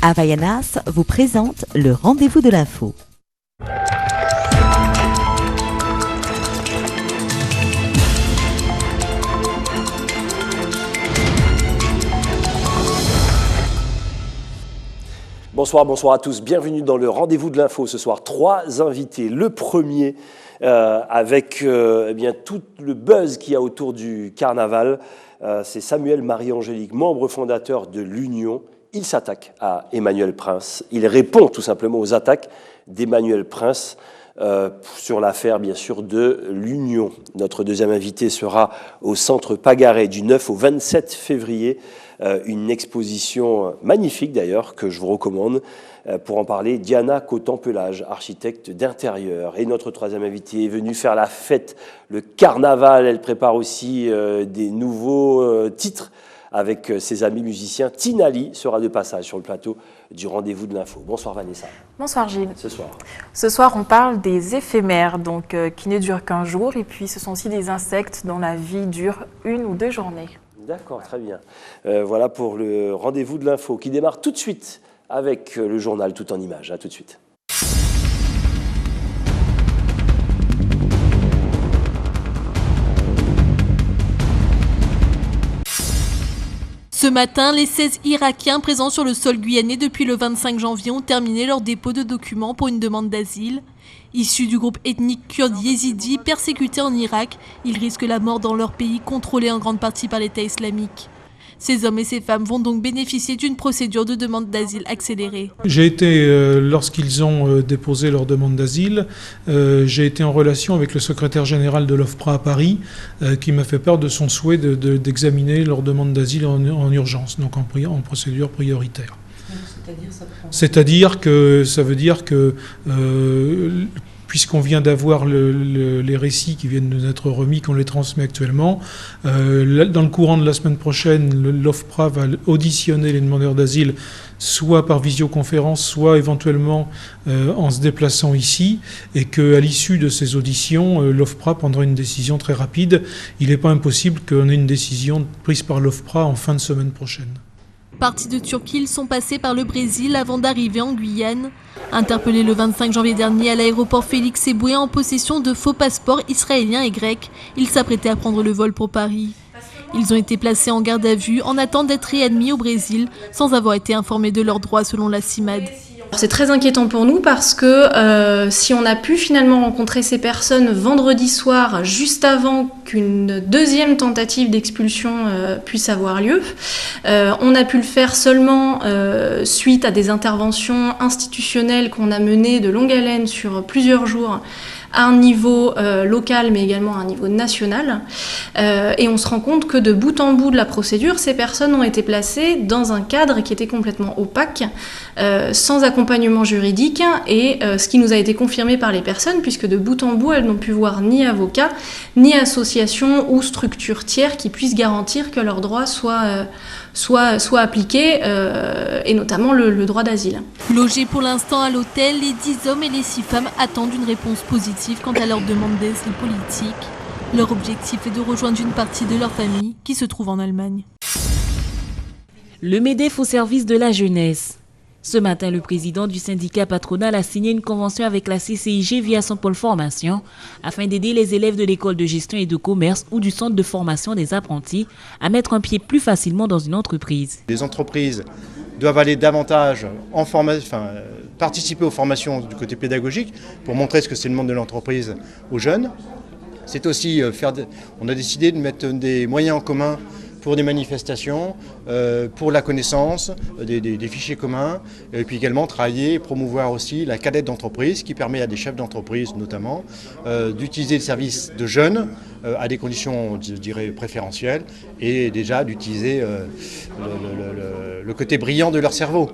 Havaianas vous présente le rendez-vous de l'info. Bonsoir à tous, bienvenue dans le rendez-vous de l'info. Ce soir, 3 invités. Le premier, avec tout le buzz qu'il y a autour du carnaval, c'est Samuel Marie-Angélique, membre fondateur de l'Union. Il s'attaque à Emmanuel Prince. Il répond tout simplement aux attaques d'Emmanuel Prince sur l'affaire, bien sûr, de l'Union. Notre deuxième invité sera au Centre Pagaret du 9 au 27 février. Une exposition magnifique d'ailleurs que je vous recommande. Pour en parler, Diana Cotan-Pelage, architecte d'intérieur. Et notre troisième invitée est venue faire la fête, le carnaval. Elle prépare aussi des nouveaux titres avec ses amis musiciens. Tinali sera de passage sur le plateau du rendez-vous de l'info. Bonsoir Vanessa. Bonsoir Gilles. Ce soir, on parle des éphémères, donc qui ne durent qu'un jour. Et puis, ce sont aussi des insectes dont la vie dure 1 ou 2 journées. D'accord, très bien. Voilà pour le rendez-vous de l'info qui démarre tout de suite avec le journal tout en images. À tout de suite. Ce matin, les 16 Irakiens présents sur le sol guyanais depuis le 25 janvier ont terminé leur dépôt de documents pour une demande d'asile. Issus du groupe ethnique kurde yézidi persécuté en Irak, ils risquent la mort dans leur pays contrôlé en grande partie par l'État islamique. Ces hommes et ces femmes vont donc bénéficier d'une procédure de demande d'asile accélérée. J'ai été, lorsqu'ils ont déposé leur demande d'asile, j'ai été en relation avec le secrétaire général de l'OFPRA à Paris, qui m'a fait part de son souhait d'examiner leur demande d'asile en urgence, donc en procédure prioritaire. C'est-à-dire que ça veut dire que puisqu'on vient d'avoir les récits qui viennent de nous être remis, qu'on les transmet actuellement, dans le courant de la semaine prochaine, l'OFPRA va auditionner les demandeurs d'asile, soit par visioconférence, soit éventuellement en se déplaçant ici, et qu'à l'issue de ces auditions, l'OFPRA prendra une décision très rapide. Il n'est pas impossible qu'on ait une décision prise par l'OFPRA en fin de semaine prochaine. Partis de Turquie, ils sont passés par le Brésil avant d'arriver en Guyane. Interpellés le 25 janvier dernier à l'aéroport Félix Éboué en possession de faux passeports israéliens et grecs, ils s'apprêtaient à prendre le vol pour Paris. Ils ont été placés en garde à vue en attente d'être réadmis au Brésil sans avoir été informés de leurs droits selon la CIMAD. C'est très inquiétant pour nous parce que si on a pu finalement rencontrer ces personnes vendredi soir, juste avant qu'une deuxième tentative d'expulsion puisse avoir lieu, on a pu le faire seulement suite à des interventions institutionnelles qu'on a menées de longue haleine sur plusieurs jours, à un niveau local mais également à un niveau national. Et on se rend compte que de bout en bout de la procédure, ces personnes ont été placées dans un cadre qui était complètement opaque, sans accompagnement juridique, et ce qui nous a été confirmé par les personnes, puisque de bout en bout, elles n'ont pu voir ni avocat, ni association ou structure tiers qui puissent garantir que leurs droits soient appliqués, et notamment le droit d'asile. Logés pour l'instant à l'hôtel, les 10 hommes et les 6 femmes attendent une réponse positive quant à leur demande d'asile politique. Leur objectif est de rejoindre une partie de leur famille qui se trouve en Allemagne. Le MEDEF au service de la jeunesse. Ce matin, le président du syndicat patronal a signé une convention avec la CCIG via son pôle formation afin d'aider les élèves de l'école de gestion et de commerce ou du centre de formation des apprentis à mettre un pied plus facilement dans une entreprise. Les entreprises doivent aller davantage participer aux formations du côté pédagogique pour montrer ce que c'est le monde de l'entreprise aux jeunes. C'est aussi on a décidé de mettre des moyens en commun pour des manifestations, pour la connaissance, des fichiers communs, et puis également travailler et promouvoir aussi la cadette d'entreprise qui permet à des chefs d'entreprise notamment d'utiliser le service de jeunes à des conditions, je dirais, préférentielles, et déjà d'utiliser le côté brillant de leur cerveau.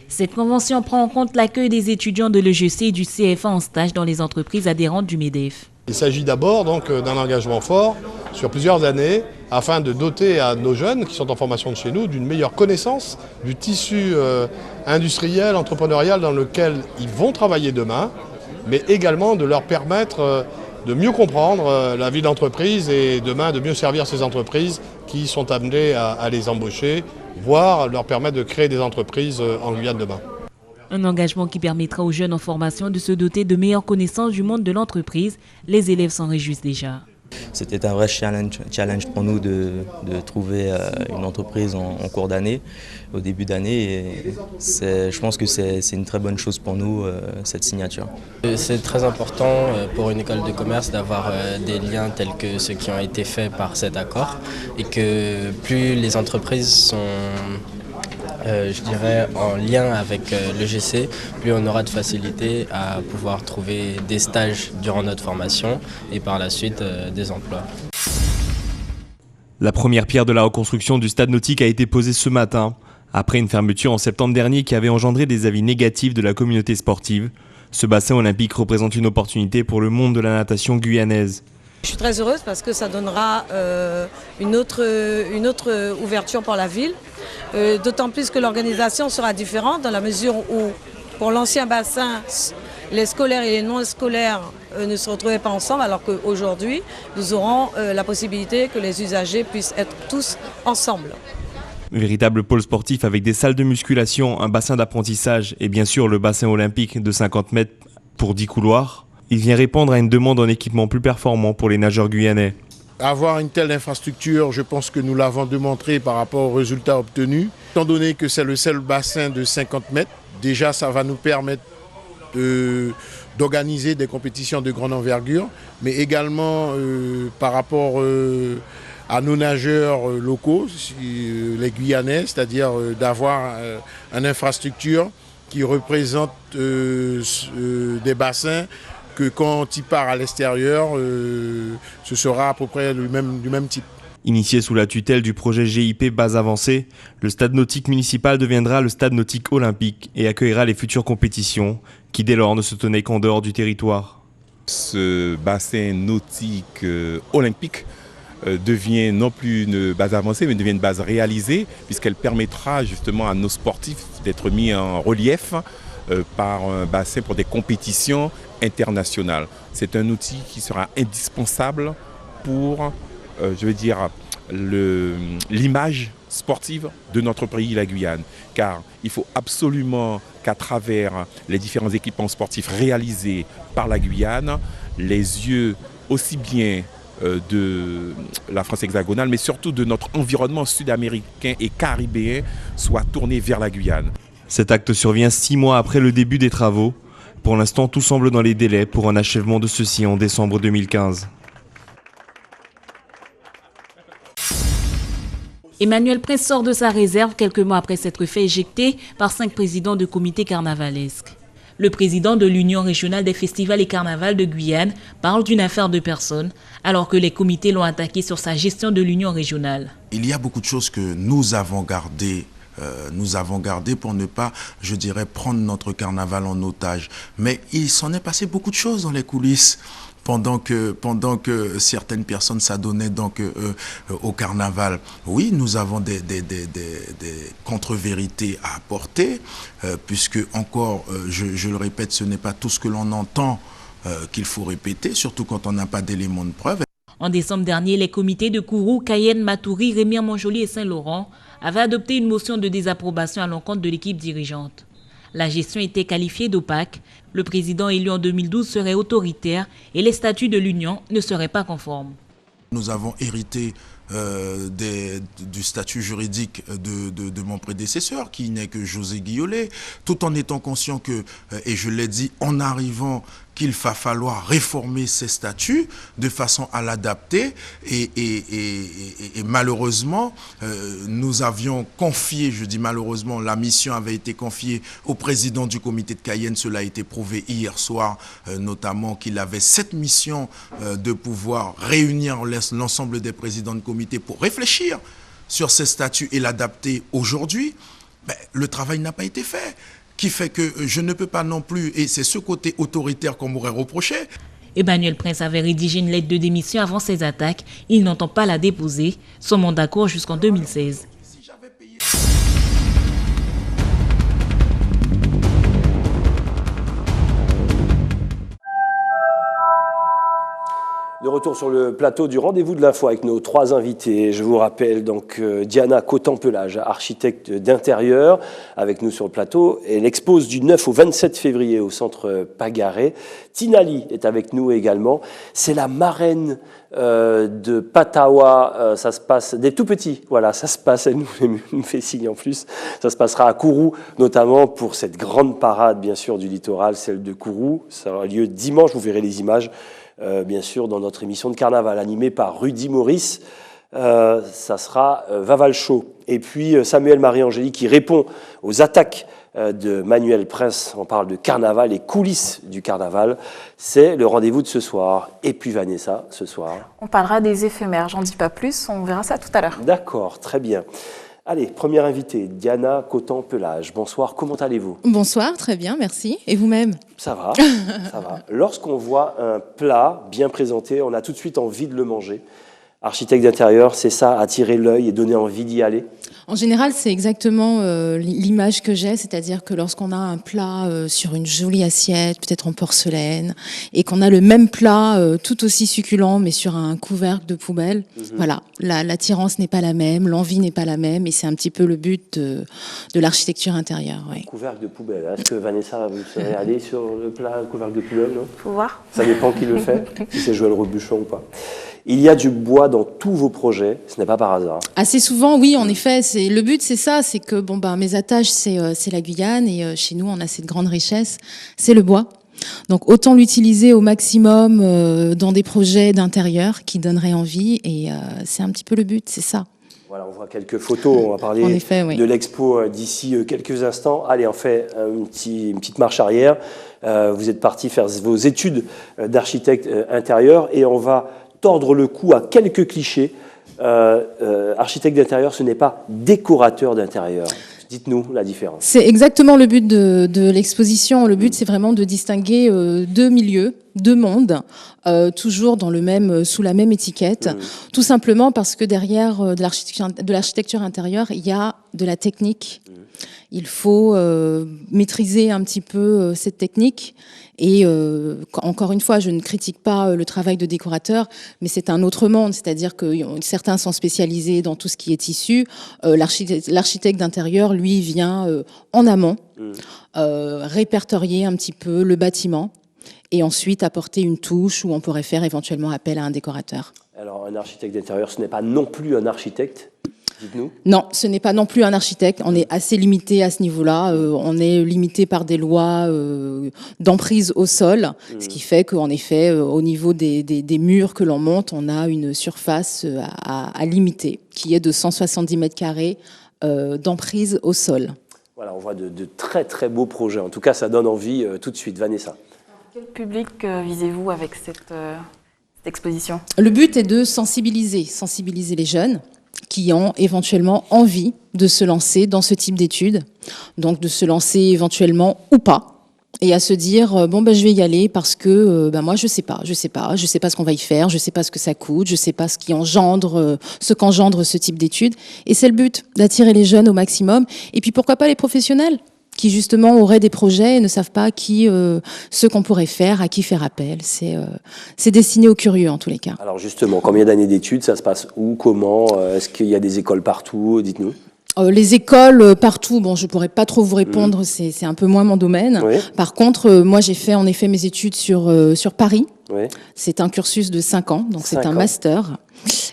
Cette convention prend en compte l'accueil des étudiants de l'EGC et du CFA en stage dans les entreprises adhérentes du MEDEF. Il s'agit d'abord donc d'un engagement fort sur plusieurs années afin de doter à nos jeunes qui sont en formation de chez nous d'une meilleure connaissance du tissu industriel, entrepreneurial dans lequel ils vont travailler demain, mais également de leur permettre de mieux comprendre la vie d'entreprise et demain de mieux servir ces entreprises qui sont amenées à les embaucher voire leur permettre de créer des entreprises en Guyane demain. Un engagement qui permettra aux jeunes en formation de se doter de meilleures connaissances du monde de l'entreprise. Les élèves s'en réjouissent déjà. C'était un vrai challenge pour nous de trouver une entreprise en cours d'année, au début d'année. Je pense que c'est une très bonne chose pour nous, cette signature. C'est très important pour une école de commerce d'avoir des liens tels que ceux qui ont été faits par cet accord. Et que plus les entreprises sont je dirais en lien avec l'EGC, plus on aura de facilité à pouvoir trouver des stages durant notre formation et par la suite des emplois. La première pierre de la reconstruction du stade nautique a été posée ce matin, après une fermeture en septembre dernier qui avait engendré des avis négatifs de la communauté sportive. Ce bassin olympique représente une opportunité pour le monde de la natation guyanaise. Je suis très heureuse parce que ça donnera une autre ouverture pour la ville, d'autant plus que l'organisation sera différente dans la mesure où pour l'ancien bassin, les scolaires et les non scolaires ne se retrouvaient pas ensemble, alors qu'aujourd'hui nous aurons la possibilité que les usagers puissent être tous ensemble. Véritable pôle sportif avec des salles de musculation, un bassin d'apprentissage et bien sûr le bassin olympique de 50 mètres pour 10 couloirs. Il vient répondre à une demande en équipement plus performant pour les nageurs guyanais. Avoir une telle infrastructure, je pense que nous l'avons démontré par rapport aux résultats obtenus. Étant donné que c'est le seul bassin de 50 mètres, déjà ça va nous permettre d'organiser des compétitions de grande envergure, mais également par rapport à nos nageurs locaux, les Guyanais, c'est-à-dire d'avoir une infrastructure qui représente des bassins que quand il part à l'extérieur, ce sera à peu près du même type. Initié sous la tutelle du projet GIP Base Avancée, le stade nautique municipal deviendra le stade nautique olympique et accueillera les futures compétitions qui dès lors ne se tenaient qu'en dehors du territoire. Ce bassin nautique olympique devient non plus une base avancée, mais devient une base réalisée, puisqu'elle permettra justement à nos sportifs d'être mis en relief par un bassin pour des compétitions internationales. C'est un outil qui sera indispensable pour, l'image sportive de notre pays, la Guyane. Car il faut absolument qu'à travers les différents équipements sportifs réalisés par la Guyane, les yeux aussi bien de la France hexagonale, mais surtout de notre environnement sud-américain et caribéen soient tournés vers la Guyane. Cet acte survient 6 mois après le début des travaux. Pour l'instant, tout semble dans les délais pour un achèvement de ceux-ci en décembre 2015. Emmanuel Prince sort de sa réserve quelques mois après s'être fait éjecter par 5 présidents de comités carnavalesques. Le président de l'Union régionale des festivals et carnavals de Guyane parle d'une affaire de personnes, alors que les comités l'ont attaqué sur sa gestion de l'Union régionale. Il y a beaucoup de choses que nous avons gardées pour ne pas, prendre notre carnaval en otage. Mais il s'en est passé beaucoup de choses dans les coulisses. Pendant que certaines personnes s'adonnaient donc au carnaval. Oui, nous avons des contre-vérités à apporter, puisque encore, je le répète, ce n'est pas tout ce que l'on entend qu'il faut répéter, surtout quand on n'a pas d'éléments de preuve. En décembre dernier, les comités de Kourou, Cayenne, Matoury, Remire-Montjoly et Saint-Laurent avaient adopté une motion de désapprobation à l'encontre de l'équipe dirigeante. La gestion était qualifiée d'opaque, le président élu en 2012 serait autoritaire et les statuts de l'Union ne seraient pas conformes. Nous avons hérité du statut juridique de mon prédécesseur, qui n'est que José Guillolet, tout en étant conscient que, et je l'ai dit en arrivant, qu'il va falloir réformer ces statuts de façon à l'adapter et malheureusement, nous avions confié, je dis malheureusement, la mission avait été confiée au président du comité de Cayenne, cela a été prouvé hier soir, notamment qu'il avait cette mission de pouvoir réunir l'ensemble des présidents de comité pour réfléchir sur ces statuts et l'adapter aujourd'hui. Le travail n'a pas été fait. Qui fait que je ne peux pas non plus, et c'est ce côté autoritaire qu'on m'aurait reproché. Emmanuel Prince avait rédigé une lettre de démission avant ces attaques. Il n'entend pas la déposer. Son mandat court jusqu'en 2016. De retour retour sur le plateau du rendez-vous de l'info avec nos 3 invités. Je vous rappelle donc Diana Cotan-Pelage, architecte d'intérieur, avec nous sur le plateau. Elle expose du 9 au 27 février au centre Pagaré. Tinali est avec nous également. C'est la marraine de Patawa. Ça se passe des tout petits. Voilà, ça se passe. Elle nous fait signe en plus. Ça se passera à Kourou, notamment pour cette grande parade, bien sûr, du littoral, celle de Kourou. Ça aura lieu dimanche. Vous verrez les images. Bien sûr, dans notre émission de carnaval, animée par Rudy Maurice. Ça sera Vaval Show. Et puis Samuel Marie-Angélique qui répond aux attaques de Manuel Prince. On parle de carnaval, les coulisses du carnaval. C'est le rendez-vous de ce soir. Et puis Vanessa, ce soir. On parlera des éphémères, j'en dis pas plus, on verra ça tout à l'heure. D'accord, très bien. Allez, première invitée, Diana Cotan-Pelage. Bonsoir, comment allez-vous? Bonsoir, très bien, merci. Et vous-même? Ça va, ça va. Lorsqu'on voit un plat bien présenté, on a tout de suite envie de le manger. Architecte d'intérieur, c'est ça, attirer l'œil et donner envie d'y aller? En général, c'est exactement l'image que j'ai, c'est-à-dire que lorsqu'on a un plat sur une jolie assiette, peut-être en porcelaine, et qu'on a le même plat tout aussi succulent, mais sur un couvercle de poubelle, voilà, l'attirance n'est pas la même, l'envie n'est pas la même, et c'est un petit peu le but de l'architecture intérieure. Oui. Couvercle de poubelle, est-ce que Vanessa, vous serez allée sur le plat couvercle de poubelle, non? Faut voir. Ça dépend qui le fait, si c'est Joël Robuchon ou pas. Il y a du bois dans tous vos projets, ce n'est pas par hasard. Assez souvent, oui, en effet. Le but, c'est ça, c'est que mes attaches, c'est la Guyane, et chez nous, on a cette grande richesse, c'est le bois. Donc autant l'utiliser au maximum dans des projets d'intérieur qui donneraient envie, et c'est un petit peu le but, c'est ça. Voilà, on voit quelques photos, on va parler de l'expo d'ici quelques instants. Allez, on fait une petite marche arrière. Vous êtes parti faire vos études d'architecte intérieur, et on va tordre le cou à quelques clichés. Architecte d'intérieur, ce n'est pas décorateur d'intérieur. Dites-nous la différence. C'est exactement le but de l'exposition. Le but, c'est vraiment de distinguer deux milieux, deux mondes, toujours sous la même étiquette. Tout simplement parce que derrière de l'architecture intérieure, il y a de la technique. Il faut maîtriser un petit peu cette technique. Et encore une fois, je ne critique pas le travail de décorateur, mais c'est un autre monde. C'est-à-dire que certains sont spécialisés dans tout ce qui est tissu. L'architecte d'intérieur, lui, vient en amont, répertorier un petit peu le bâtiment et ensuite apporter une touche où on pourrait faire éventuellement appel à un décorateur. Alors, un architecte d'intérieur, ce n'est pas non plus un architecte? Dites-nous. Non, ce n'est pas non plus un architecte. On est assez limité à ce niveau-là. On est limité par des lois d'emprise au sol, ce qui fait qu'en effet, au niveau des murs que l'on monte, on a une surface à limiter, qui est de 170 mètres carrés d'emprise au sol. Voilà, on voit de très très beaux projets. En tout cas, ça donne envie tout de suite. Vanessa. Quel public visez-vous avec cette exposition? Le but est de sensibiliser les jeunes qui ont éventuellement envie de se lancer dans ce type d'études, donc de se lancer éventuellement ou pas, et à se dire je vais y aller parce que moi je sais pas ce qu'on va y faire, je sais pas ce que ça coûte, je sais pas ce qu'engendre ce type d'études, et c'est le but d'attirer les jeunes au maximum, et puis pourquoi pas les professionnels qui justement auraient des projets et ne savent pas ce qu'on pourrait faire, à qui faire appel. C'est destiné aux curieux en tous les cas. Alors justement, combien d'années d'études, ça se passe où, comment? Est-ce qu'il y a des écoles partout? Dites-nous. Les écoles partout, je pourrais pas trop vous répondre, c'est un peu moins mon domaine. Oui. Par contre, moi j'ai fait en effet mes études sur Paris. Oui. C'est un cursus de 5 ans, donc c'est un master.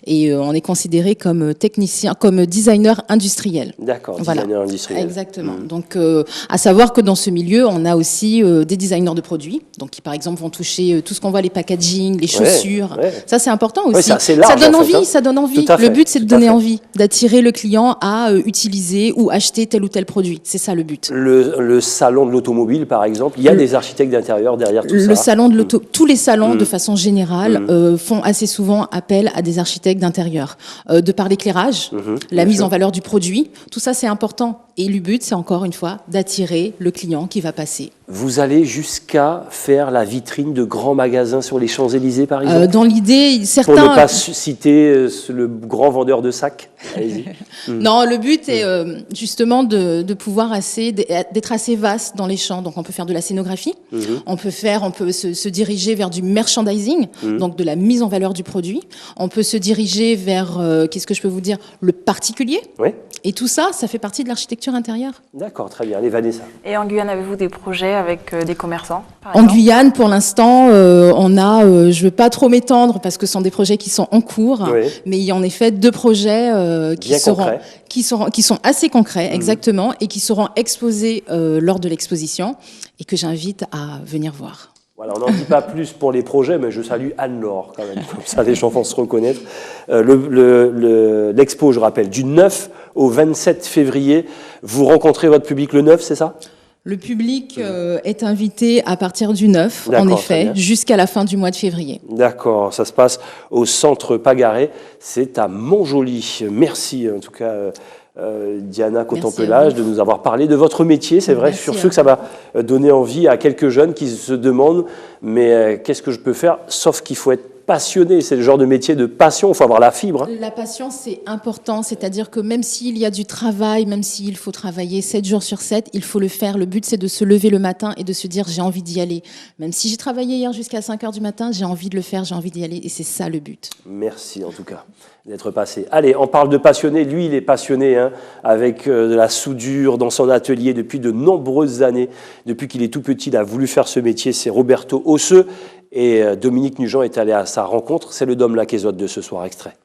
Et on est considéré comme technicien, comme designer industriel. D'accord, designer industriel. Exactement. Donc, à savoir que dans ce milieu, on a aussi des designers de produits, donc qui par exemple vont toucher tout ce qu'on voit, les packaging, les chaussures. Ouais. Ça, c'est important aussi. Ouais, c'est large, ça donne envie. Le but, c'est de donner envie, d'attirer le client à utiliser ou acheter tel ou tel produit. C'est ça le but. Le salon de l'automobile, par exemple, il y a des architectes d'intérieur derrière tout ça. Le salon de tous les salons, de façon générale, font assez souvent appel à des architectes d'intérieur, de par l'éclairage, la mise en valeur du produit, tout ça c'est important. Et le but, c'est encore une fois d'attirer le client qui va passer. Vous allez jusqu'à faire la vitrine de grands magasins sur les Champs-Élysées, par exemple? Dans l'idée, certains... Pour ne pas citer le grand vendeur de sacs. Allez-y. Non, le but est justement de pouvoir d'être assez vaste dans les champs. Donc, on peut faire de la scénographie, on peut se diriger vers du merchandising, donc de la mise en valeur du produit. On peut se diriger vers, qu'est-ce que je peux vous dire, le particulier. Oui. Et tout ça, ça fait partie de l'architecture intérieure. D'accord, très bien. Allez, Vanessa. Et en Guyane, avez-vous des projets avec des commerçants, par En exemple? Guyane, pour l'instant, on a, je ne veux pas trop m'étendre parce que ce sont des projets qui sont en cours, mais il y a en effet 2 projets qui sont assez concrets, exactement, et qui seront exposés lors de l'exposition et que j'invite à venir voir. Voilà, on n'en dit pas plus pour les projets, mais je salue Anne-Laure quand même, comme ça les gens vont se reconnaître. L'expo, je rappelle, du 9 au 27 février, vous rencontrez votre public le 9, c'est ça? Le public est invité à partir du 9, en effet, jusqu'à la fin du mois de février. D'accord, ça se passe au centre Pagaré, c'est à Montjoly. Merci en tout cas Diana Coton-Pelage de nous avoir parlé de votre métier. C'est vrai, sur ce que ça va donner envie à quelques jeunes qui se demandent mais qu'est-ce que je peux faire, sauf qu'il faut être passionné, c'est le genre de métier de passion, il faut avoir la fibre. La passion, c'est important, c'est-à-dire que même s'il y a du travail, même s'il faut travailler 7 jours sur 7, il faut le faire. Le but, c'est de se lever le matin et de se dire j'ai envie d'y aller. Même si j'ai travaillé hier jusqu'à 5h du matin, j'ai envie de le faire, j'ai envie d'y aller et c'est ça le but. Merci en tout cas d'être passé. Allez, on parle de passionné. Lui, il est passionné avec de la soudure dans son atelier depuis de nombreuses années. Depuis qu'il est tout petit, il a voulu faire ce métier. C'est Roberto Osseux. Et Dominique Nugent est allé à sa rencontre. C'est le Dom Laquezotte de ce soir, extrait.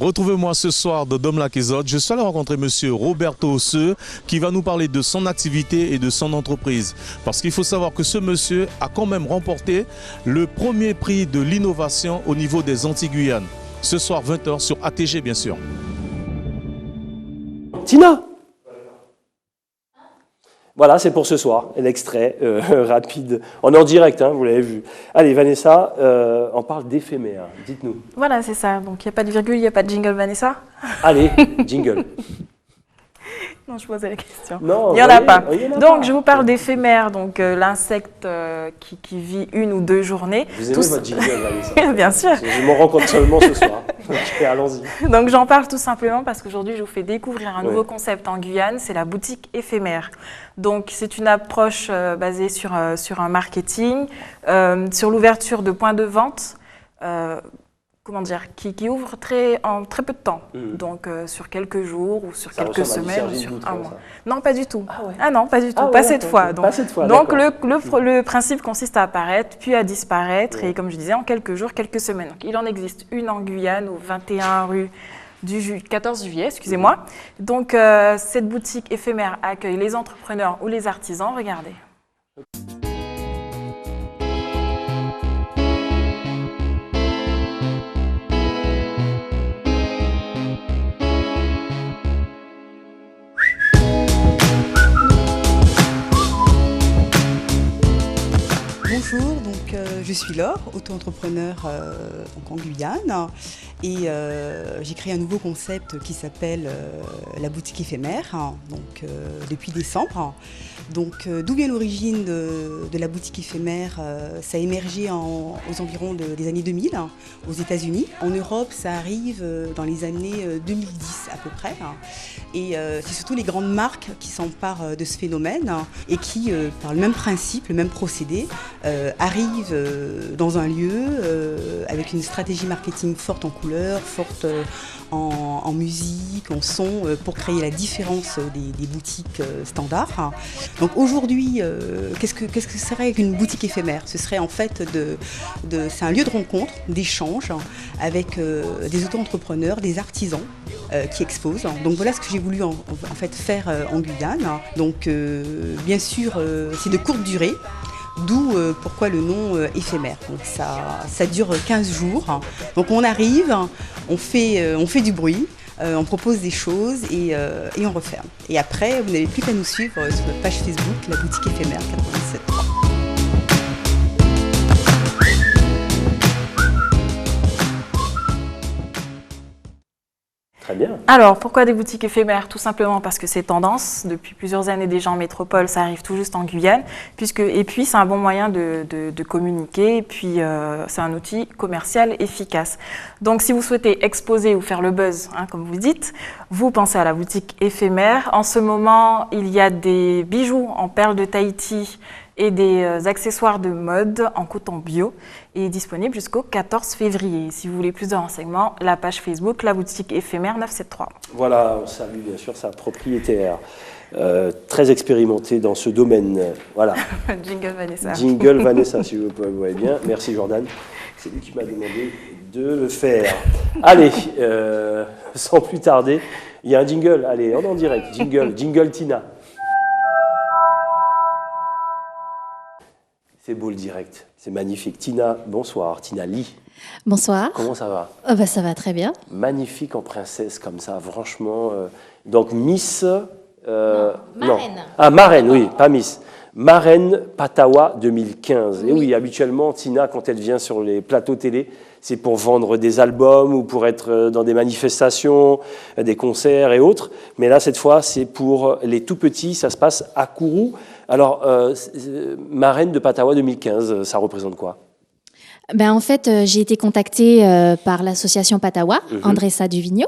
Retrouvez-moi ce soir de Dom Laquezotte. Je suis allé rencontrer monsieur Roberto Osseux qui va nous parler de son activité et de son entreprise. Parce qu'il faut savoir que ce monsieur a quand même remporté le premier prix de l'innovation au niveau des Antilles-Guyane. Ce soir 20h sur ATG bien sûr. Tina! Voilà, c'est pour ce soir, l'extrait rapide. On est en direct, vous l'avez vu. Allez, Vanessa, on parle d'éphémère. Dites-nous. Voilà, c'est ça. Donc, il n'y a pas de virgule, il n'y a pas de jingle, Vanessa? Allez, jingle. Non, je posais la question. Non, il n'y en a pas. Donc, je vous parle d'éphémère, donc l'insecte qui vit 1 ou 2 journées. Vous aimez votre jingle, Vanessa? Bien sûr. Je m'en rends compte seulement ce soir. Allons-y. Donc, j'en parle tout simplement parce qu'aujourd'hui, je vous fais découvrir un nouveau concept en Guyane, c'est la boutique éphémère. Donc, c'est une approche basée sur un marketing, sur l'ouverture de points de vente, qui ouvre en très peu de temps. Donc, sur quelques jours ou sur quelques semaines ou sur un mois. Non, pas du tout. Ah non, pas du tout. Pas cette fois. Donc, le principe consiste à apparaître, puis à disparaître, et comme je disais, en quelques jours, quelques semaines. Donc, il en existe une en Guyane, au 21 rue du 14 juillet, excusez-moi. Donc, cette boutique éphémère accueille les entrepreneurs ou les artisans. Regardez. Bonjour, donc, je suis Laure, auto-entrepreneur en Guyane et j'ai créé un nouveau concept qui s'appelle la boutique éphémère depuis décembre. Donc, d'où vient l'origine de la boutique éphémère? Ça a émergé aux environs des années 2000 aux États-Unis. En Europe, ça arrive dans les années 2010 à peu près. Et c'est surtout les grandes marques qui s'emparent de ce phénomène et qui, par le même principe, le même procédé, arrivent dans un lieu avec une stratégie marketing forte en couleurs, forte en musique, en son, pour créer la différence des boutiques standards. Donc aujourd'hui, qu'est-ce que serait une boutique éphémère? Ce serait en fait c'est un lieu de rencontre, d'échange avec des auto-entrepreneurs, des artisans qui exposent. Donc voilà ce que j'ai voulu en fait faire en Guyane. Donc bien sûr, c'est de courte durée. D'où pourquoi le nom éphémère. Donc ça dure 15 jours. Donc on arrive, on fait du bruit, on propose des choses et on referme. Et après, vous n'avez plus qu'à nous suivre sur notre page Facebook, la boutique éphémère 97.3. Très bien. Alors, pourquoi des boutiques éphémères? Tout simplement parce que c'est tendance. Depuis plusieurs années déjà en métropole, ça arrive tout juste en Guyane. Et puis, c'est un bon moyen de communiquer. Et puis, c'est un outil commercial efficace. Donc, si vous souhaitez exposer ou faire le buzz, hein, comme vous dites, vous pensez à la boutique éphémère. En ce moment, il y a des bijoux en perles de Tahiti et des accessoires de mode en coton bio et disponible jusqu'au 14 février. Si vous voulez plus de renseignements, la page Facebook, la boutique éphémère 973. Voilà, on salue bien sûr sa propriétaire, très expérimentée dans ce domaine. Voilà. Jingle Vanessa. Jingle Vanessa, si vous voyez bien. Merci Jordan, c'est lui qui m'a demandé de le faire. Allez, sans plus tarder, il y a un jingle, allez, on est en direct, jingle Tina. C'est beau le direct, c'est magnifique. Tina, bonsoir. Tina Lee. Bonsoir. Comment ça va? Bah, ça va très bien. Magnifique en princesse comme ça, franchement. Donc Miss... Marraine. Ah, marraine, oui, pas Miss. Marraine Patawa 2015. Oui. Et oui, habituellement, Tina, quand elle vient sur les plateaux télé, c'est pour vendre des albums ou pour être dans des manifestations, des concerts et autres. Mais là, cette fois, c'est pour les tout petits. Ça se passe à Kourou. Alors, marraine de Patawa 2015, ça représente quoi? Ben, en fait, j'ai été contactée par l'association Patawa, Andressa Duvigneau,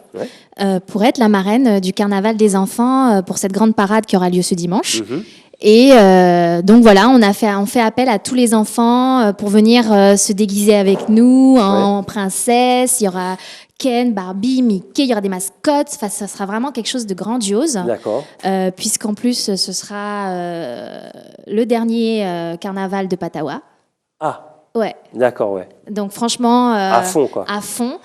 pour être la marraine du carnaval des enfants pour cette grande parade qui aura lieu ce dimanche. Et donc voilà, on fait appel à tous les enfants pour venir se déguiser avec nous en princesse. Il y aura Ken, Barbie, Mickey, il y aura des mascottes. Enfin, ça sera vraiment quelque chose de grandiose. D'accord. Puisqu'en plus, ce sera le dernier carnaval de Patawa. Ah. Ouais. D'accord, ouais. Donc franchement, à fond, quoi. À fond.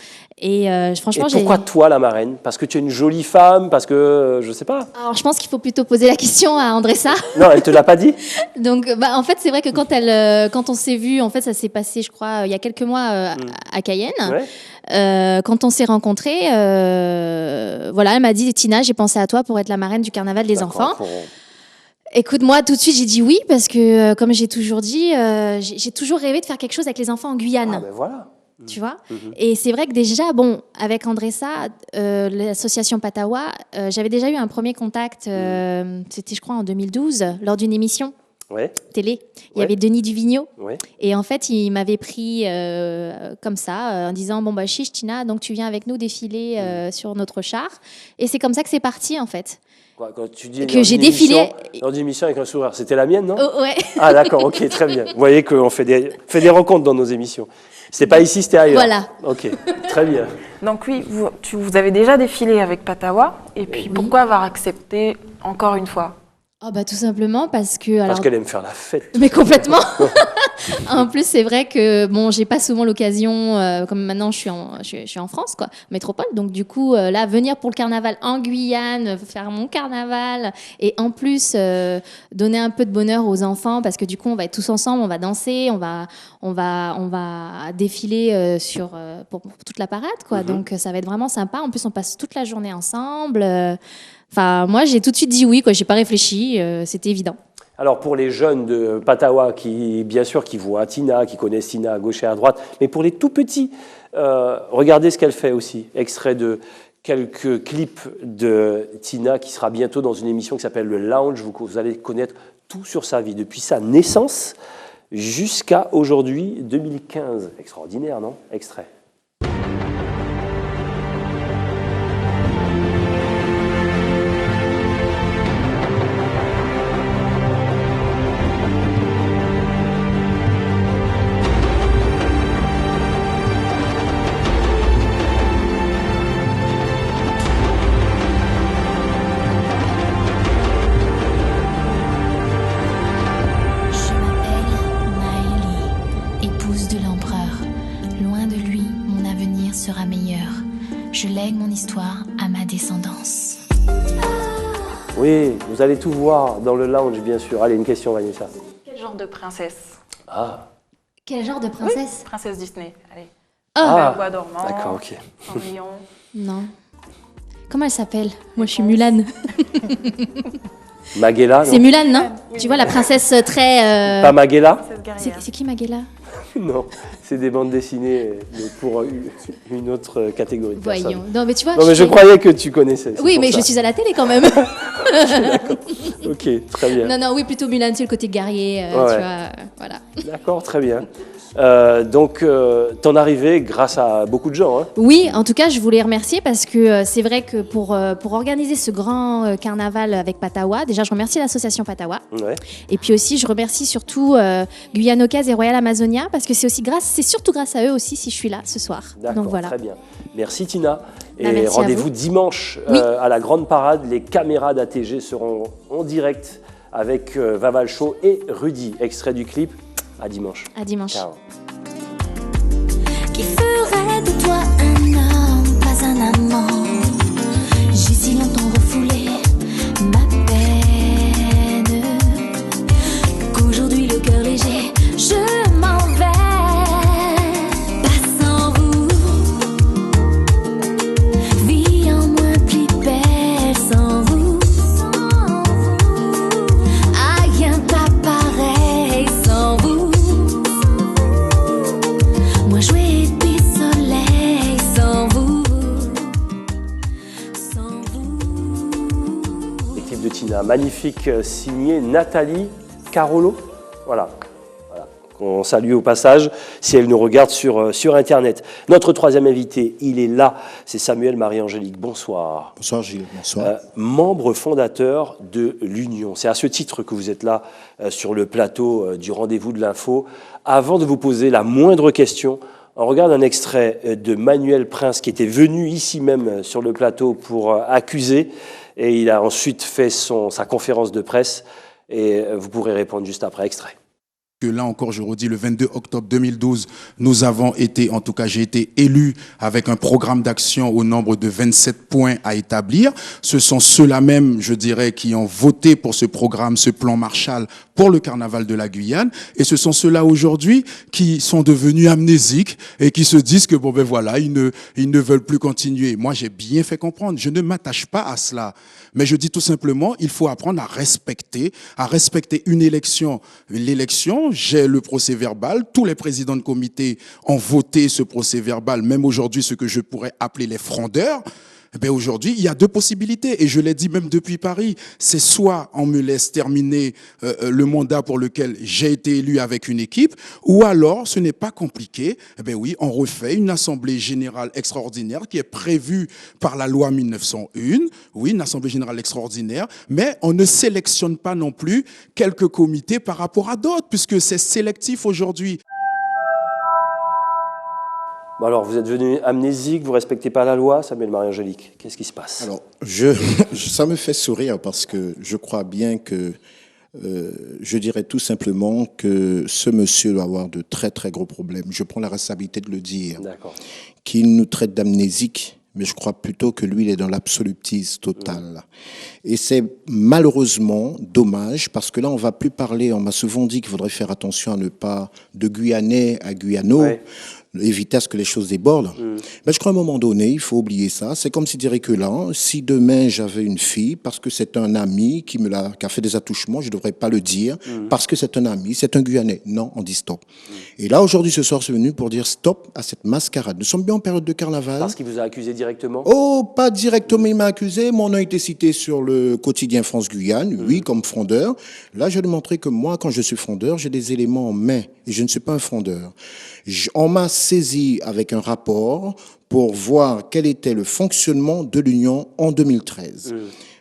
Et franchement, et pourquoi toi, la marraine? Parce que tu es une jolie femme? Parce que, je sais pas. Alors, je pense qu'il faut plutôt poser la question à Andressa. Non, elle te l'a pas dit? Donc, bah, en fait, c'est vrai que quand on s'est vu, en fait, ça s'est passé, je crois, il y a quelques mois à Cayenne. Ouais. Quand on s'est rencontrés, voilà, elle m'a dit, Tina, j'ai pensé à toi pour être la marraine du carnaval des enfants. Écoute, moi, tout de suite, j'ai dit oui, parce que, comme j'ai toujours dit, j'ai toujours rêvé de faire quelque chose avec les enfants en Guyane. Ah, ben voilà. Tu vois. Et c'est vrai que déjà, bon, avec Andressa, l'association Patawa, j'avais déjà eu un premier contact, c'était, je crois, en 2012, lors d'une émission télé. Il y avait Denis Duvigneau. Et en fait, il m'avait pris comme ça, en disant, bon, bah, chiche, Tina, donc tu viens avec nous défiler sur notre char. Et c'est comme ça que c'est parti, en fait. Quand tu dis que j'ai défilé dans une émission avec un sourire, c'était la mienne, non? Ouais. Ah d'accord, ok, très bien. Vous voyez qu'on fait des rencontres dans nos émissions. C'était pas ici, c'était ailleurs. Voilà. Ok, très bien. Donc oui, vous avez déjà défilé avec Patawa, et puis pourquoi avoir accepté encore une fois? Oh bah tout simplement parce que... Parce qu'elle aime faire la fête. Mais complètement. En plus, c'est vrai que bon, j'ai pas souvent l'occasion, comme maintenant je suis en France, quoi, métropole. Donc du coup, là, venir pour le carnaval en Guyane, faire mon carnaval, et en plus donner un peu de bonheur aux enfants, parce que du coup, on va être tous ensemble, on va danser, on va défiler pour toute la parade, quoi. Donc ça va être vraiment sympa. En plus, on passe toute la journée ensemble. Enfin, moi, j'ai tout de suite dit oui, quoi. J'ai pas réfléchi, c'était évident. Alors, pour les jeunes de Patawa, bien sûr, qui voient Tina, qui connaissent Tina à gauche et à droite, mais pour les tout petits, regardez ce qu'elle fait aussi. Extrait de quelques clips de Tina, qui sera bientôt dans une émission qui s'appelle Le Lounge. Vous allez connaître tout sur sa vie, depuis sa naissance jusqu'à aujourd'hui, 2015. Extraordinaire, non? Extrait. À ma descendance. Oui, vous allez tout voir dans le lounge, bien sûr. Allez, une question, Vanessa. Quel genre de princesse? Ah. Quel genre de princesse? Oui, princesse Disney, allez. Ah, Bois dormant. D'accord, ok. Cendrillon. Non. Comment elle s'appelle? Moi, je suis Mulan. Maghela, c'est Mulan, non? Oui, tu vois, la princesse très... Pas Maghela? C'est qui Maghela? Non, c'est des bandes dessinées mais pour une autre catégorie de personnes. Voyons. Non, mais tu vois. Non, mais je croyais que tu connaissais. Oui, mais je suis à la télé quand même. D'accord. Ok, très bien. Non, oui, plutôt Mulan, c'est le côté guerrier, tu vois, voilà. D'accord, très bien. Donc, ton arrivée grâce à beaucoup de gens. Hein. Oui, en tout cas, je voulais remercier parce que c'est vrai que pour organiser ce grand carnaval avec Patawa, déjà, je remercie l'association Patawa. Ouais. Et puis aussi, je remercie surtout Guyane Ocase et Royal Amazonia parce que c'est surtout grâce à eux aussi si je suis là ce soir. D'accord, donc, voilà. très bien. Merci Tina. Et merci rendez-vous dimanche à la grande parade. Les caméras d'ATG seront en direct avec Vaval Show et Rudy. Extrait du clip. À dimanche. À dimanche. Ciao. Qui ferait de toi un homme, pas un amant? J'ai si longtemps refoulé ma peine qu'aujourd'hui le cœur léger, je m'en vais. Pas sans vous, vie en moins plus belle sans vous. Rien pas pareil sans vous. Moi jouer des soleils sans vous. L'équipe de Tina, magnifique, signé Nathalie Carolo. Voilà. On salue au passage si elle nous regarde sur Internet. Notre troisième invité, il est là, c'est Samuel Marie-Angélique. Bonsoir. Bonsoir Gilles, bonsoir. Membre fondateur de l'Union. C'est à ce titre que vous êtes là sur le plateau du Rendez-vous de l'Info. Avant de vous poser la moindre question, on regarde un extrait de Manuel Prince qui était venu ici même sur le plateau pour accuser et il a ensuite fait sa conférence de presse et vous pourrez répondre juste après. Extrait. Que là encore, je redis, le 22 octobre 2012, nous avons été, en tout cas j'ai été élu avec un programme d'action au nombre de 27 points à établir. Ce sont ceux-là même, je dirais, qui ont voté pour ce programme, ce plan Marshall pour le carnaval de la Guyane. Et ce sont ceux-là aujourd'hui qui sont devenus amnésiques et qui se disent que bon ben voilà, ils ne veulent plus continuer. Moi, j'ai bien fait comprendre, je ne m'attache pas à cela. Mais je dis tout simplement, il faut apprendre à respecter une élection. L'élection, j'ai le procès verbal. Tous les présidents de comité ont voté ce procès verbal. Même aujourd'hui, ce que je pourrais appeler les frondeurs. Ben aujourd'hui, il y a deux possibilités, et je l'ai dit même depuis Paris, c'est soit on me laisse terminer le mandat pour lequel j'ai été élu avec une équipe, ou alors, ce n'est pas compliqué, ben oui, on refait une assemblée générale extraordinaire qui est prévue par la loi 1901, oui, une assemblée générale extraordinaire, mais on ne sélectionne pas non plus quelques comités par rapport à d'autres, puisque c'est sélectif aujourd'hui. Bon alors, vous êtes devenu amnésique, vous ne respectez pas la loi, Samuel Marie-Angélique. Qu'est-ce qui se passe? Alors, ça me fait sourire parce que je crois bien que, je dirais tout simplement que ce monsieur doit avoir de très très gros problèmes. Je prends la responsabilité de le dire. D'accord. Qu'il nous traite d'amnésique, mais je crois plutôt que lui, il est dans l'absolutisme total. Et c'est malheureusement dommage, parce que là, on va plus parler, on m'a souvent dit qu'il faudrait faire attention à ne pas, de Guyanais à Guyano, éviter à ce que les choses débordent. Mais je crois qu'à un moment donné, il faut oublier ça. C'est comme si dirait que là, si demain j'avais une fille, parce que c'est un ami qui a fait des attouchements, je ne devrais pas le dire, parce que c'est un ami, c'est un Guyanais. Non, on dit stop. Et là, aujourd'hui, ce soir, c'est venu pour dire stop à cette mascarade. Nous sommes bien en période de carnaval. Parce qu'il vous a accusé directement? Oh, pas directement, il m'a accusé. Mon nom a été cité sur le quotidien France-Guyane, oui, comme frondeur. Là, je vais montrer que moi, quand je suis frondeur, j'ai des éléments en main, et je ne suis pas un frondeur. On m'a saisi avec un rapport pour voir quel était le fonctionnement de l'Union en 2013.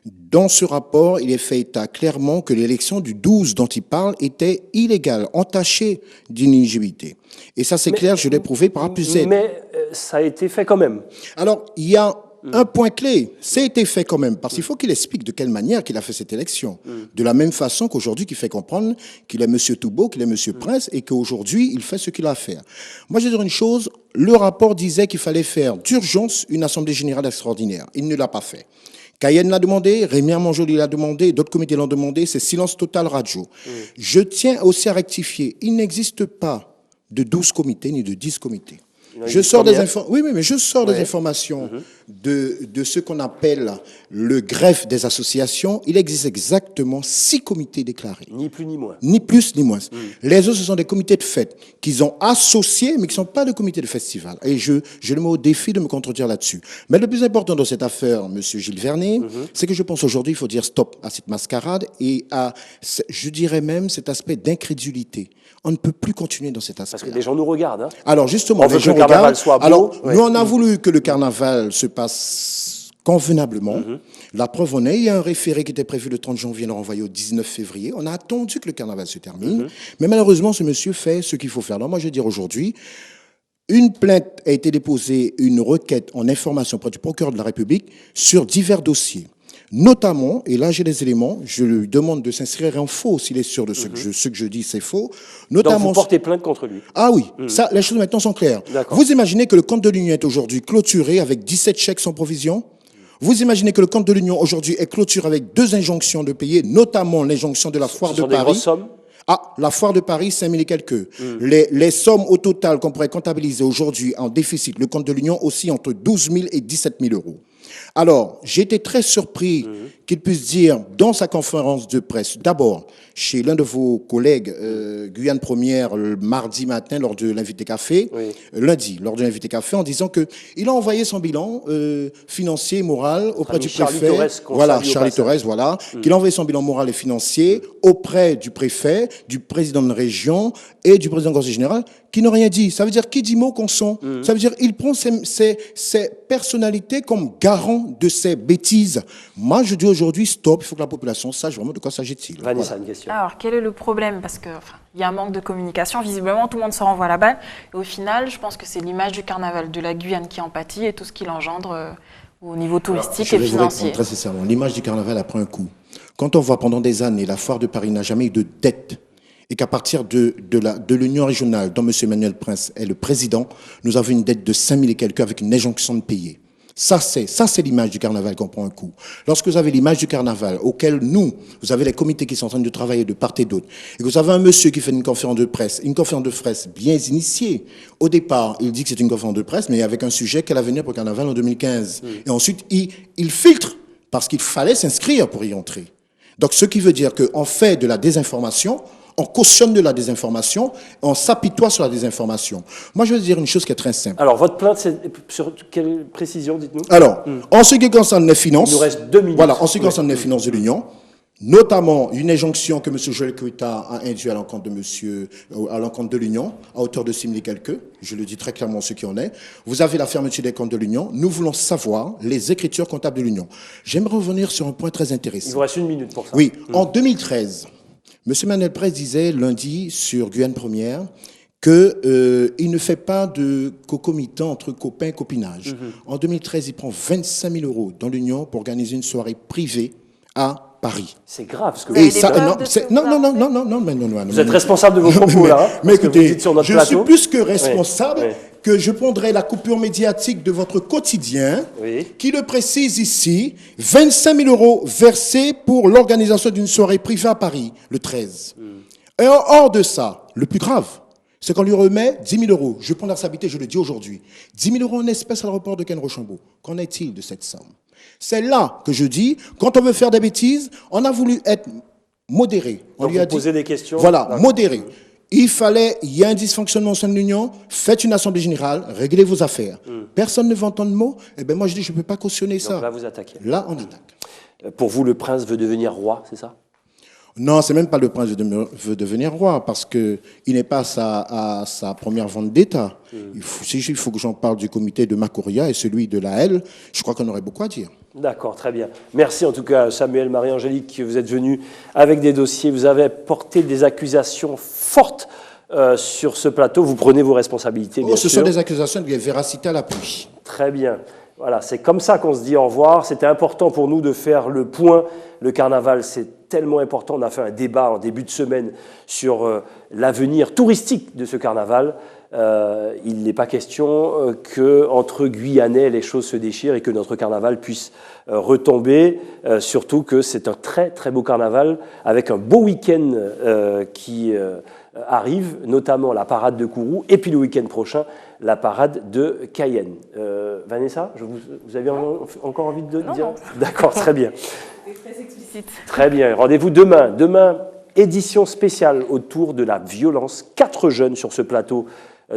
Dans ce rapport, il est fait état clairement que l'élection du 12 dont il parle était illégale, entachée d'inéligibilité. Et ça, c'est clair, je l'ai prouvé par A plus Z. Mais ça a été fait quand même. Alors, il y a un point clé, c'est été fait quand même, parce qu'il faut qu'il explique de quelle manière qu'il a fait cette élection. De la même façon qu'aujourd'hui, qu'il fait comprendre qu'il est monsieur Toubeau, qu'il est monsieur Prince, et qu'aujourd'hui, il fait ce qu'il a à faire. Moi, je vais dire une chose, le rapport disait qu'il fallait faire d'urgence une assemblée générale extraordinaire. Il ne l'a pas fait. Cayenne l'a demandé, Rémi Armanjoli l'a demandé, d'autres comités l'ont demandé, c'est silence total radio. Je tiens aussi à rectifier, il n'existe pas de 12 comités ni de 10 comités. Je sors des informations de ce qu'on appelle le greffe des associations, il existe exactement 6 comités déclarés. Ni plus ni moins. Ni plus ni moins. Les autres, ce sont des comités de fête qu'ils ont associés, mais qui ne sont pas des comités de festival. Et je le mets au défi de me contredire là-dessus. Mais le plus important dans cette affaire, monsieur Gilles Vernet, c'est que je pense aujourd'hui, il faut dire stop à cette mascarade et à, je dirais même, cet aspect d'incrédulité. On ne peut plus continuer dans cet aspect. Parce que les gens nous regardent. Hein. Alors justement, les gens regardent. Alors, nous, on a voulu que le carnaval se passe convenablement. La preuve en est, il y a un référé qui était prévu le 30 janvier, on l'a renvoyé au 19 février. On a attendu que le carnaval se termine. Mais malheureusement, ce monsieur fait ce qu'il faut faire. Alors moi, je vais dire aujourd'hui, une plainte a été déposée, une requête en information auprès du procureur de la République sur divers dossiers. Notamment, et là j'ai des éléments, je lui demande de s'inscrire en faux s'il est sûr de ce que je dis, c'est faux. Notamment, donc vous portez plainte contre lui? Ah oui, ça, les choses maintenant sont claires. Vous imaginez que le compte de l'Union est aujourd'hui clôturé avec 17 chèques sans provision? Vous imaginez que le compte de l'Union aujourd'hui est clôturé avec 2 injonctions de payer, notamment l'injonction de la foire de Paris. Des grosses sommes? Ah, la foire de Paris, 5 000 et quelques. Les sommes au total qu'on pourrait comptabiliser aujourd'hui en déficit, le compte de l'Union aussi entre 12 000 et 17 000 euros. Alors, j'ai été très surpris qu'il puisse dire dans sa conférence de presse, d'abord chez l'un de vos collègues, Guyane Première, le mardi matin lors de l'invité café, lundi lors de l'invité café, en disant qu'il a envoyé son bilan financier et moral auprès du préfet. Voilà, Charlie Torres, voilà, qu'il a envoyé son bilan moral et financier auprès du préfet, du président de région et du président du conseil général, qui n'ont rien dit. Ça veut dire qui dit mot consent. Ça veut dire il prend ces personnalités comme garant de ces bêtises. Moi, je dis aujourd'hui, stop, il faut que la population sache vraiment de quoi s'agit-il. Vanessa, une question. Alors, quel est le problème? Parce qu'il y a un manque de communication. Visiblement, tout le monde se renvoie la balle. Et au final, je pense que c'est l'image du carnaval de la Guyane qui en pâtit et tout ce qu'il engendre au niveau touristique et financier. Très sincèrement, l'image du carnaval a pris un coup. Quand on voit pendant des années, la foire de Paris n'a jamais eu de dette, et qu'à partir de l'Union régionale, dont M. Emmanuel Prince est le président, nous avons une dette de 5 000 et quelques avec une injonction de payer. Ça, c'est l'image du carnaval qu'on prend un coup. Lorsque vous avez l'image du carnaval, auquel vous avez les comités qui sont en train de travailler de part et d'autre, et que vous avez un monsieur qui fait une conférence de presse bien initiée. Au départ, il dit que c'est une conférence de presse, mais avec un sujet quel avenir pour le carnaval en 2015. Et ensuite, il filtre, parce qu'il fallait s'inscrire pour y entrer. Donc, ce qui veut dire qu'on fait de la désinformation, on cautionne de la désinformation, on s'apitoie sur la désinformation. Moi, je veux dire une chose qui est très simple. Alors, votre plainte, c'est sur quelle précision, dites-nous? Alors, en ce qui concerne les finances... Il nous reste 2 minutes. Voilà, en ce qui concerne les finances de l'Union, notamment une injonction que M. Joël Kuita a induite à l'encontre de l'Union, à hauteur de 6 000 et quelques, je le dis très clairement ce qui en est. Vous avez la fermeture des comptes de l'Union. Nous voulons savoir les écritures comptables de l'Union. J'aimerais revenir sur un point très intéressant. Il vous reste 1 minute pour ça. Oui, en 2013... M. Emmanuel Prince disait lundi sur Guyane Première qu'il ne fait pas de concomitant entre copains et copinage. En 2013, il prend 25 000 euros dans l'Union pour organiser une soirée privée à Paris. C'est grave ce que vous dites. Non. Vous êtes responsable de vos propos là. Mais écoutez, je suis plus que responsable. Que je prendrai la coupure médiatique de votre quotidien, qui le précise ici, 25 000 euros versés pour l'organisation d'une soirée privée à Paris, le 13. Et hors de ça, le plus grave, c'est qu'on lui remet 10 000 euros. Je prends la responsabilité, je le dis aujourd'hui. 10 000 euros en espèces à l'aéroport de Ken-Rochambeau. Qu'en est-il de cette somme? C'est là que je dis, quand on veut faire des bêtises, on a voulu être modéré. On lui a dit, poser des questions. Voilà, modéré. Il y a un dysfonctionnement au sein de l'Union, faites une assemblée générale, réglez vos affaires. Personne ne veut entendre le mot, eh bien moi je dis je ne peux pas cautionner ça. Donc là vous attaquez. Là on attaque. Pour vous, le prince veut devenir roi, c'est ça? Non, c'est même pas le prince veut devenir roi, parce qu'il n'est pas à sa première vente d'État. Il faut que j'en parle du comité de Macoria et celui de la L, je crois qu'on aurait beaucoup à dire. D'accord, très bien. Merci en tout cas Samuel, Marie-Angélique, vous êtes venus avec des dossiers, vous avez porté des accusations fortes sur ce plateau, vous prenez vos responsabilités, bien sûr. Ce sont des accusations de véracité à l'appui. Très bien. Voilà, c'est comme ça qu'on se dit au revoir. C'était important pour nous de faire le point. Le carnaval, c'est tellement important. On a fait un débat en début de semaine sur l'avenir touristique de ce carnaval. Il n'est pas question qu'entre Guyanais, les choses se déchirent et que notre carnaval puisse retomber. Surtout que c'est un très, très beau carnaval avec un beau week-end qui arrive, notamment la parade de Kourou, et puis le week-end prochain, la parade de Cayenne. Vanessa, vous avez encore envie de dire? Non. D'accord, très bien. C'est très explicite. Très bien, rendez-vous demain. Demain, édition spéciale autour de la violence. 4 jeunes sur ce plateau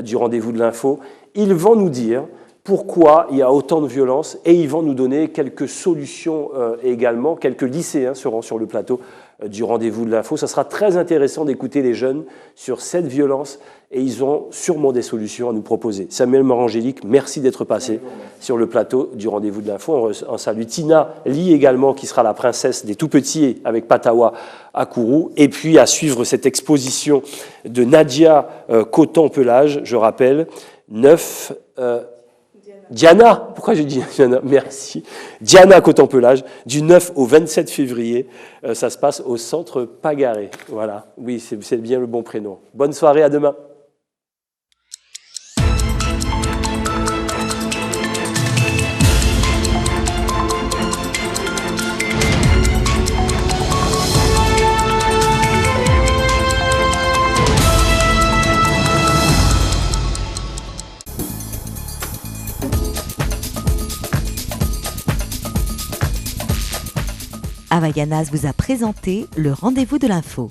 du rendez-vous de l'info. Ils vont nous dire pourquoi il y a autant de violence et ils vont nous donner quelques solutions également. Quelques lycéens seront sur le plateau du rendez-vous de l'info. Ça sera très intéressant d'écouter les jeunes sur cette violence et ils ont sûrement des solutions à nous proposer. Samuel Morangélique, merci d'être passé sur le plateau du rendez-vous de l'info. On salue Tina Lee également qui sera la princesse des tout-petits avec Patawa à Kourou. Et puis à suivre cette exposition de Nadia Coton-Pelage, je rappelle, 9... Diana, pourquoi j'ai dit Diana? Merci. Diana Coton-Pelage, du 9 au 27 février, ça se passe au centre Pagaré. Voilà, oui, c'est bien le bon prénom. Bonne soirée, à demain. Havaianas vous a présenté le rendez-vous de l'info.